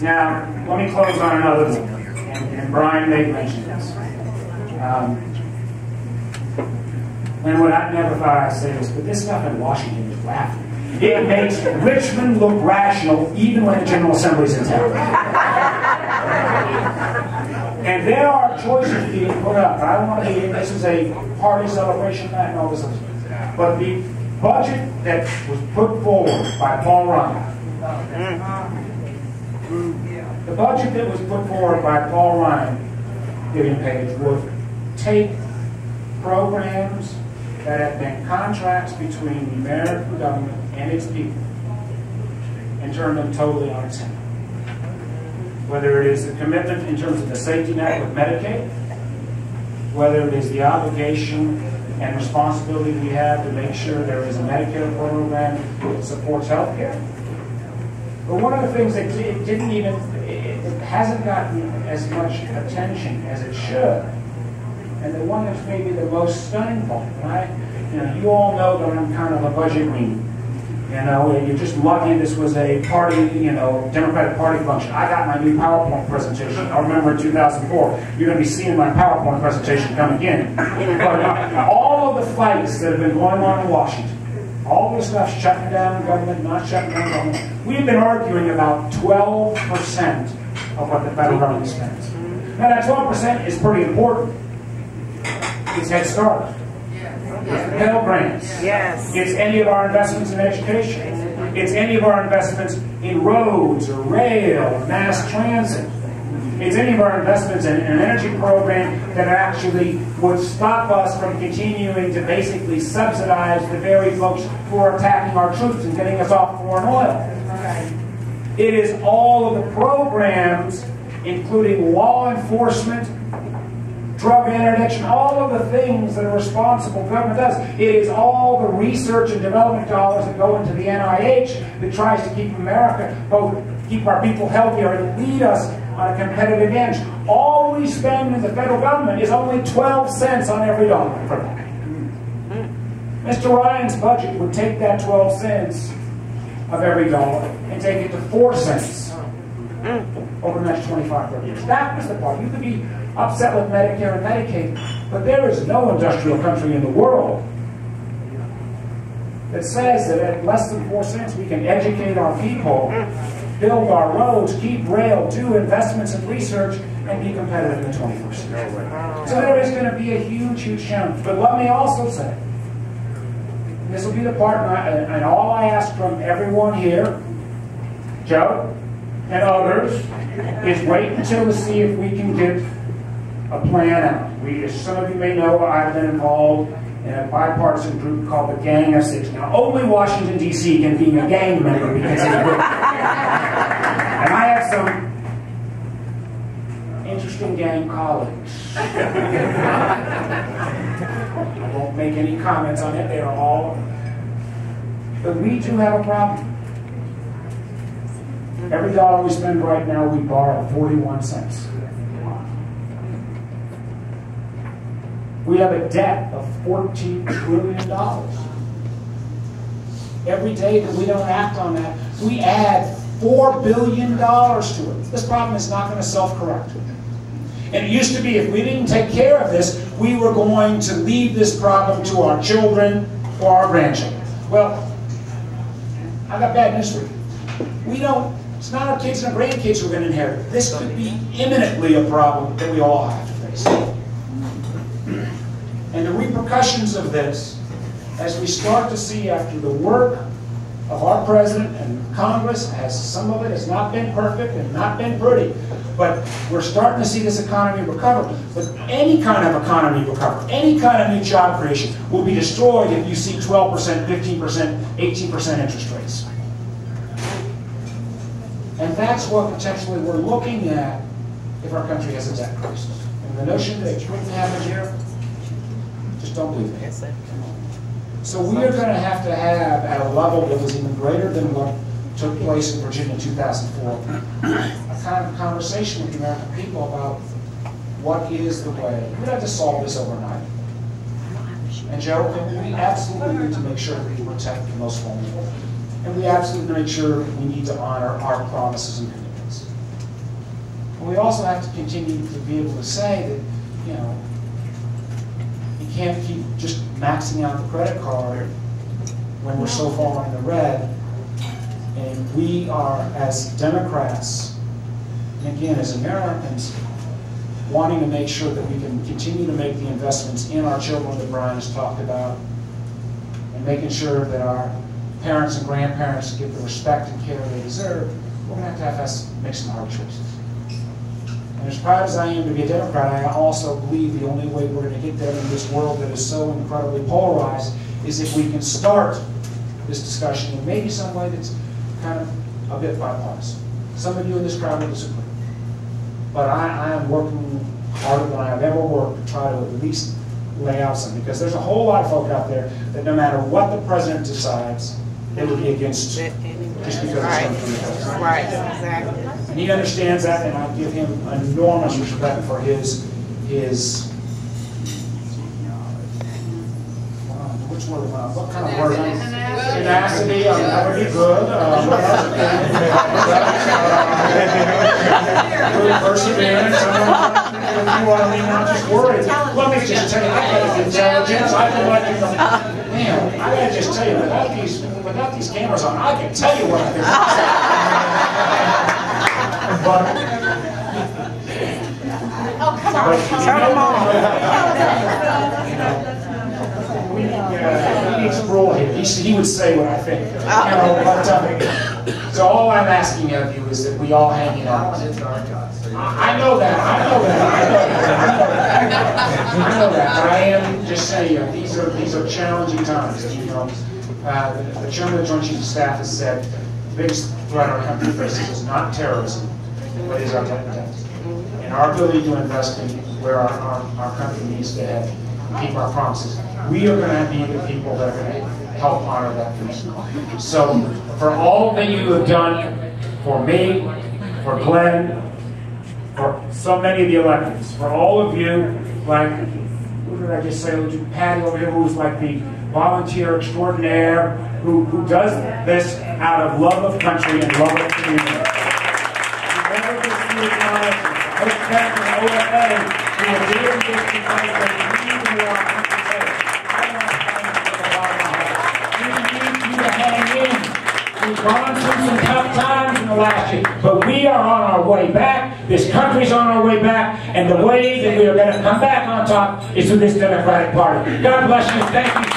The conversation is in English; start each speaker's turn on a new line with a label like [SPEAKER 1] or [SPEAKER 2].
[SPEAKER 1] Now, let me close on another one, and Brian may mention this. And what I never thought I'd say this, but this stuff in Washington is laughing. It makes Richmond look rational even when the General Assembly's in town. And there are choices being put up. I don't want to be, this is a party celebration night and all this other stuff. But the budget that was put forward by Paul Ryan, the budget that was put forward by Paul Ryan, Vivian Page, would take programs that have been contracts between the American government and its people and turn them totally on its head. Whether it is the commitment in terms of the safety net with Medicaid, whether it is the obligation and responsibility we have to make sure there is a Medicare program that supports health care. But one of the things that it hasn't gotten as much attention as it should, and the one that's maybe the most stunning part, right? You all know that I'm kind of a budget green. You're just lucky this was a party, Democratic Party function. I got my new PowerPoint presentation. I remember in 2004, you're going to be seeing my PowerPoint presentation come again. But all of the fights that have been going on in Washington, all the stuff shutting down government, not shutting down government, we've been arguing about 12% of what the federal government spends. Now that 12% is pretty important. It's Head Start. It's Pell Grants.
[SPEAKER 2] Yes.
[SPEAKER 1] It's any of our investments in education. It's any of our investments in roads or rail or mass transit. It's any of our investments in an energy program that actually would stop us from continuing to basically subsidize the very folks who are attacking our troops and getting us off foreign oil. It is all of the programs, including law enforcement, drug interdiction, all of the things that a responsible government does. It is all the research and development dollars that go into the NIH that tries to keep America, both keep our people healthier and lead us on a competitive edge. All we spend in the federal government is only 12 cents on every dollar for that. Mr. Ryan's budget would take that 12 cents of every dollar and take it to 4 cents over the next 25, 30 years. That was the part. You could be upset with Medicare and Medicaid, but there is no industrial country in the world that says that at less than 4 cents we can educate our people, build our roads, keep rail, do investments in research, and be competitive in the 21st century. So there is going to be a huge, huge challenge. But let me also say, this will be the part, and all I ask from everyone here, Joe and others, is wait until to see if we can get a plan out. As some of you may know, I've been involved in a bipartisan group called the Gang of Six. Now, only Washington, D.C. can be a gang member because it's good. And I have some interesting gang colleagues. I won't make any comments on it. They are all. But we do have a problem. Every dollar we spend right now, we borrow 41 cents. We have a debt of $14 trillion. Every day that we don't act on that, we add $4 billion to it. This problem is not going to self-correct. And it used to be if we didn't take care of this, we were going to leave this problem to our children or our grandchildren. Well, I got bad news for you. It's not our kids and our grandkids who are going to inherit it. This could be imminently a problem that we all have to face. And the repercussions of this, as we start to see after the work of our president and Congress, some of it has not been perfect and not been pretty, but we're starting to see this economy recover. But any kind of economy recover, any kind of new job creation will be destroyed if you see 12%, 15%, 18% interest rates. And that's what potentially we're looking at if our country has a debt crisis. And the notion that it couldn't happen here, just don't believe it. So we are going to have, at a level that was even greater than what took place in Virginia in 2004, a kind of conversation with the American people about what is the way. We don't have to solve this overnight. And Joe, we absolutely need to make sure that we protect the most vulnerable. And we absolutely make sure we need to honor our promises and commitments. But we also have to continue to be able to say that, you know, you can't keep just maxing out the credit card when we're so far in the red. And we are, as Democrats, and again, as Americans, wanting to make sure that we can continue to make the investments in our children that Brian has talked about, and making sure that our parents and grandparents get the respect and care they deserve, we're going to have to make some hard choices. And as proud as I am to be a Democrat, I also believe the only way we're going to get there in this world that is so incredibly polarized is if we can start this discussion in maybe some way that's kind of a bit bipartisan. Some of you in this crowd will disagree. But I am working harder than I have ever worked to try to at least lay out something. Because there's a whole lot of folk out there that no matter what the president decides, they would be against just because it's something.
[SPEAKER 2] Right, exactly.
[SPEAKER 1] And he understands that, and I give him enormous respect for his which word am I? What kind of word? Tenacity. That would be good. Perseverance. If you want to lean out, just worry. Let me just tell you, I got intelligence. I feel like you know, man, I gotta just tell you, without these cameras on, I can tell you what I think. But turn them on. We need Sproul here. He would say what I think. You know, but, so all I'm asking of you is that we all hang in on. I know that. I know that. But I am just saying, these are challenging times. You know, the chairman of the Joint Chiefs of Staff has said the biggest threat our country faces is not terrorism, but is our debt and our ability to invest in where our country needs to head, keep our promises. We are going to be the people that are going to help honor that commitment. So, for all that you have done for me, for Glenn, for so many of the electeds, for all of you, like, who did I just say? Patty over here, who's like the volunteer extraordinaire, who does this out of love of country and love of community. Remember this Coach Beck and OFA, who are doing this because they believe in our country. We've gone through some tough times in the last year, but we are on our way back. This country's on our way back, and the way that we are going to come back on top is through this Democratic Party. God bless you. Thank you.